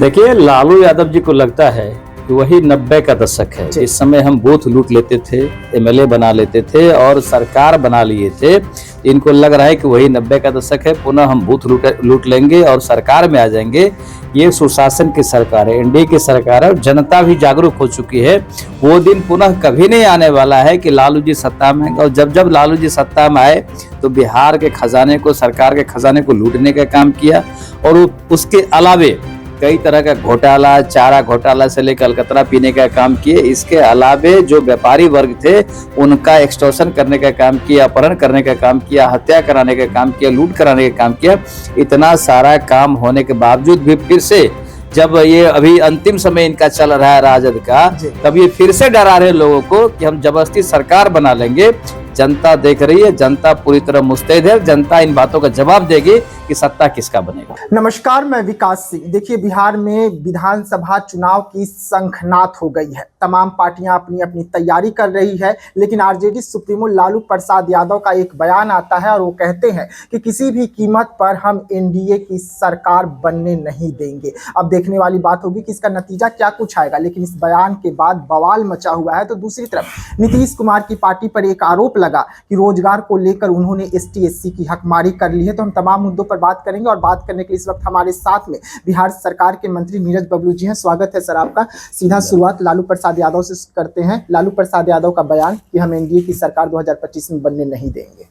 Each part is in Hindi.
देखिए, लालू यादव जी को लगता है कि वही 90 का दशक है। इस समय हम बूथ लूट लेते थे, एमएलए बना लेते थे और सरकार बना लिए थे। इनको लग रहा है कि वही 90 का दशक है, पुनः हम बूथ लूट लेंगे और सरकार में आ जाएंगे। ये सुशासन की सरकार है, एनडीए की सरकार है और जनता भी जागरूक हो चुकी है। वो दिन पुनः कभी नहीं आने वाला है कि लालू जी सत्ता में आएंगे। और जब लालू जी सत्ता में आए तो बिहार के खजाने को, सरकार के खजाने को लूटने का काम किया और उसके अलावे कई तरह का घोटाला, चारा घोटाला से लेकर अलकतरा पीने का काम किए। इसके अलावे जो व्यापारी वर्ग थे उनका एक्सटॉर्शन करने का काम किया, अपहरण करने का काम किया, हत्या कराने का काम किया, लूट कराने का काम किया। इतना सारा काम होने के बावजूद भी फिर से जब ये अभी अंतिम समय इनका चल रहा है राजद का, तब ये फिर से डरा रहे लोगों को कि हम जबरदस्ती सरकार बना लेंगे। जनता देख रही है, जनता पूरी तरह मुस्तैद है, जनता इन बातों का जवाब देगी कि सत्ता किसका बनेगा। नमस्कार, मैं विकास सिंह। देखिए, बिहार में विधानसभा चुनाव की शंखनाद हो गई है। तमाम पार्टियां अपनी अपनी तैयारी कर रही है, लेकिन आरजेडी सुप्रीमो लालू प्रसाद यादव का एक बयान आता है और वो कहते हैं कि किसी भी कीमत पर हम एनडीए की सरकार बनने नहीं देंगे। अब देखने वाली बात होगी कि इसका नतीजा क्या कुछ आएगा, लेकिन इस बयान के बाद बवाल मचा हुआ है। तो दूसरी तरफ नीतीश कुमार की पार्टी पर एक आरोप लगा कि रोजगार को लेकर उन्होंने एसटी एससी की हकमारी कर ली है। तो हम तमाम मुद्दों पर बात करेंगे और बात करने के लिए इस वक्त हमारे साथ में बिहार सरकार के मंत्री नीरज बबलू जी हैं। स्वागत है सर आपका। सीधा शुरुआत लालू प्रसाद यादव से करते हैं। लालू प्रसाद यादव का बयान कि हम एनडीए की सरकार 2025 में बनने नहीं देंगे।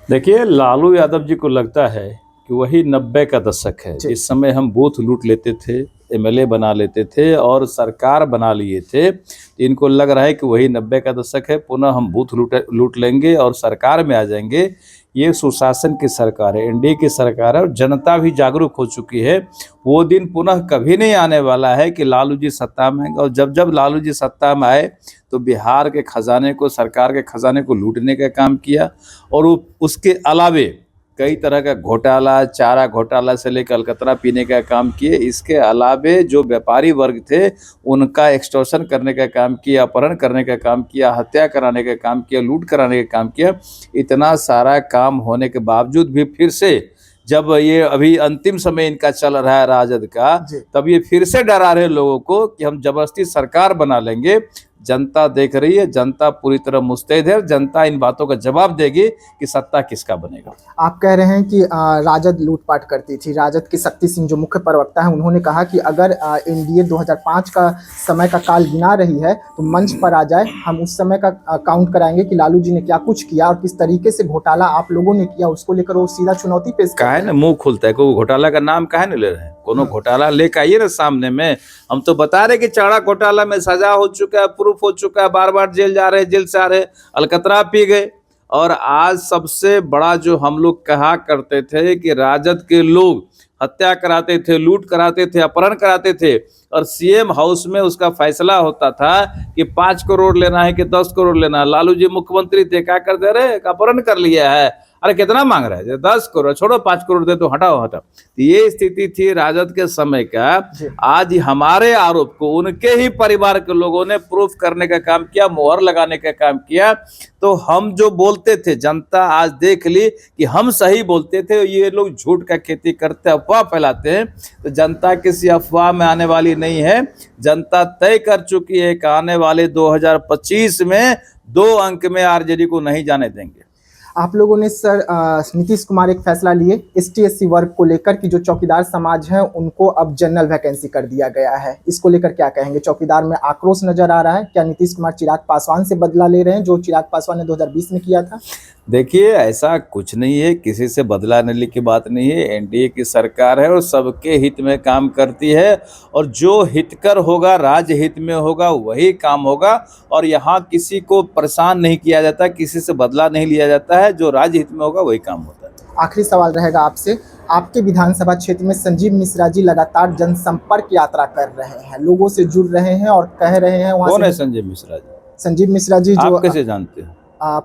देखिए, लालू यादव जी को लगता है कि वही 90 का दशक है। इस समय हम बूथ लूट लेते थे, एमएलए बना लेते थे और सरकार बना लिए थे। इनको लग रहा है कि वही 90 का दशक है, पुनः हम बूथ लूट लेंगे और सरकार में आ जाएंगे। ये सुशासन की सरकार है, एनडीए की सरकार है और जनता भी जागरूक हो चुकी है। वो दिन पुनः कभी नहीं आने वाला है कि लालू जी सत्ता में आएंगे। और जब लालू जी सत्ता में आए तो बिहार के खजाने को, सरकार के खजाने को लूटने का काम किया और उसके अलावे कई तरह का घोटाला, चारा घोटाला से लेकर अलकतरा पीने का काम किए। इसके अलावे जो व्यापारी वर्ग थे उनका एक्सटॉर्शन करने का काम किया, अपहरण करने का काम किया, हत्या कराने का काम किया, लूट कराने का काम किया। इतना सारा काम होने के बावजूद भी फिर से जब ये अभी अंतिम समय इनका चल रहा है राजद का, तब ये फिर से डरा रहे लोगों को कि हम जबरदस्ती सरकार बना लेंगे। जनता देख रही है, जनता पूरी तरह मुस्तैद है, जनता इन बातों का जवाब देगी कि सत्ता किसका बनेगा। आप कह रहे हैं कि राजद लूटपाट करती थी। राजद के शक्ति सिंह जो मुख्य प्रवक्ता है, उन्होंने कहा कि अगर एनडीए 2005 का समय का काल गिना रही है तो मंच पर आ जाए, हम उस समय का काउंट कराएंगे कि लालू जी ने क्या कुछ किया और किस तरीके से घोटाला आप लोगों ने किया। उसको लेकर वो सीधा चुनौती पेश कर है ना, मुंह खुलता है। कोई घोटाला का नाम काहे नहीं ले रहे हैं? कोनो घोटाला लेकर आइए ना सामने में। हम तो बता रहे कि चारा घोटाला में सजा हो चुका है, प्रूफ हो चुका है, बार बार जेल जा रहे, जेल से आ रहे, अलकतरा पी गए। और आज सबसे बड़ा जो हम लोग कहा करते थे कि राजद के लोग हत्या कराते थे, लूट कराते थे, अपहरण कराते थे और सीएम हाउस में उसका फैसला होता था कि 5 करोड़ लेना है कि 10 करोड़ लेना है। लालू जी मुख्यमंत्री थे, क्या कर दे रहे, अपहरण कर लिया है, अरे कितना मांग रहा है, 10 करोड़ छोड़ो, 5 करोड़ दे तो हटाओ। तो ये स्थिति थी राजद के समय का। आज हमारे आरोप को उनके ही परिवार के लोगों ने प्रूफ करने का काम किया, मोहर लगाने का काम किया। तो हम जो बोलते थे, जनता आज देख ली कि हम सही बोलते थे, ये लोग झूठ का खेती करते, अफवाह फैलाते हैं। तो जनता किसी अफवाह में आने वाली नहीं है। जनता तय कर चुकी है कि आने वाले 2025 में 2 अंक में आरजेडी को नहीं जाने देंगे। आप लोगों ने सर नीतीश कुमार एक फैसला लिए एसटी एससी वर्ग को लेकर कि जो चौकीदार समाज है उनको अब जनरल वैकेंसी कर दिया गया है। इसको लेकर क्या कहेंगे? चौकीदार में आक्रोश नजर आ रहा है। क्या नीतीश कुमार चिराग पासवान से बदला ले रहे हैं जो चिराग पासवान ने 2020 में किया था? देखिए, ऐसा कुछ नहीं है, किसी से बदला लेने की बात नहीं है। एनडीए की सरकार है और सबके हित में काम करती है और जो हितकर होगा, राज्य हित में होगा, वही काम होगा। और यहाँ किसी को परेशान नहीं किया जाता, किसी से बदला नहीं लिया जाता है। जो राज्य हित में होगा वही काम होता है। आखिरी सवाल रहेगा आपसे। आपके विधानसभा क्षेत्र में संजीव मिश्रा जी लगातार जनसंपर्क यात्रा कर रहे हैं, लोगों से जुड़ रहे हैं और कह रहे हैं। कौन है संजीव मिश्रा जी? संजीव मिश्रा जी जो आप कैसे जानते हैं?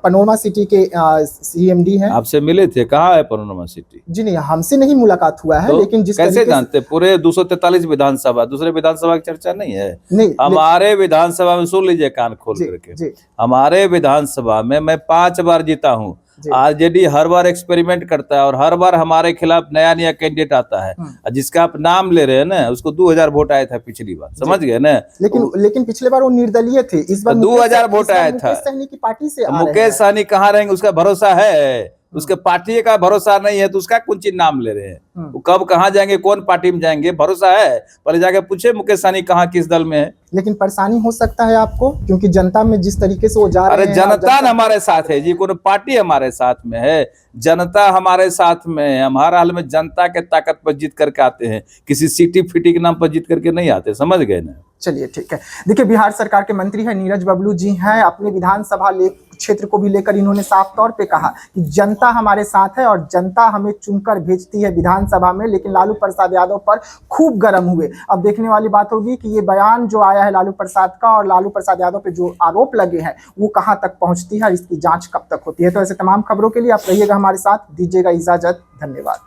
पनोरमा सिटी के सीएमडी हैं। आपसे मिले थे? कहाँ है पनोरमा सिटी? जी नहीं, हमसे नहीं मुलाकात हुआ है। तो लेकिन जिस कैसे जानते? पूरे 243 विधानसभा, दूसरे विधानसभा की चर्चा नहीं है। नहीं, हमारे विधानसभा में सुन लीजिए कान खोल करके, हमारे विधानसभा में मैं 5 बार जीता हूँ। जी। आरजेडी हर बार एक्सपेरिमेंट करता है और हर बार हमारे खिलाफ नया नया कैंडिडेट आता है। और जिसका आप नाम ले रहे हैं ना, उसको 2000 वोट आया था पिछली बार, समझ गए ना। लेकिन पिछले बार वो निर्दलीय थे, इस बार 2000 वोट आया था। मुकेश सहनी की पार्टी से आ रहे मुकेश हैं। सहनी कहाँ रहेंगे, उसका भरोसा है? उसके पार्टी का भरोसा नहीं है तो उसका कौन चीज नाम ले रहे हैं? वो कब कहाँ जाएंगे, कौन पार्टी में जाएंगे, भरोसा है? पहले जाके पूछे मुकेश सहनी कहाँ किस दल में है। लेकिन परेशानी हो सकता है आपको, क्योंकि जनता में जिस तरीके से वो जा रहे अरे हैं। जनता हमारे साथ है जी, कोनो पार्टी हमारे साथ में है? जनता हमारे साथ में है। हम हर हाल में जनता के ताकत पर जीत करके आते हैं, किसी सीटी फिटी के नाम पर जीत करके नहीं आते, समझ गए ना। चलिए ठीक है। देखिए, बिहार सरकार के मंत्री है नीरज बबलू जी हैं। अपने विधानसभा क्षेत्र को भी लेकर इन्होंने साफ तौर पे कहा कि जनता हमारे साथ है और जनता हमें चुनकर भेजती है विधानसभा में। लेकिन लालू प्रसाद यादव पर खूब गर्म हुए। अब देखने वाली बात होगी कि ये बयान जो आया है लालू प्रसाद का और लालू प्रसाद यादव पे जो आरोप लगे हैं वो कहां तक पहुंचती है और इसकी जांच कब तक होती है। तो ऐसे तमाम खबरों के लिए आप रहिएगा हमारे साथ, दीजिएगा इजाजत, धन्यवाद।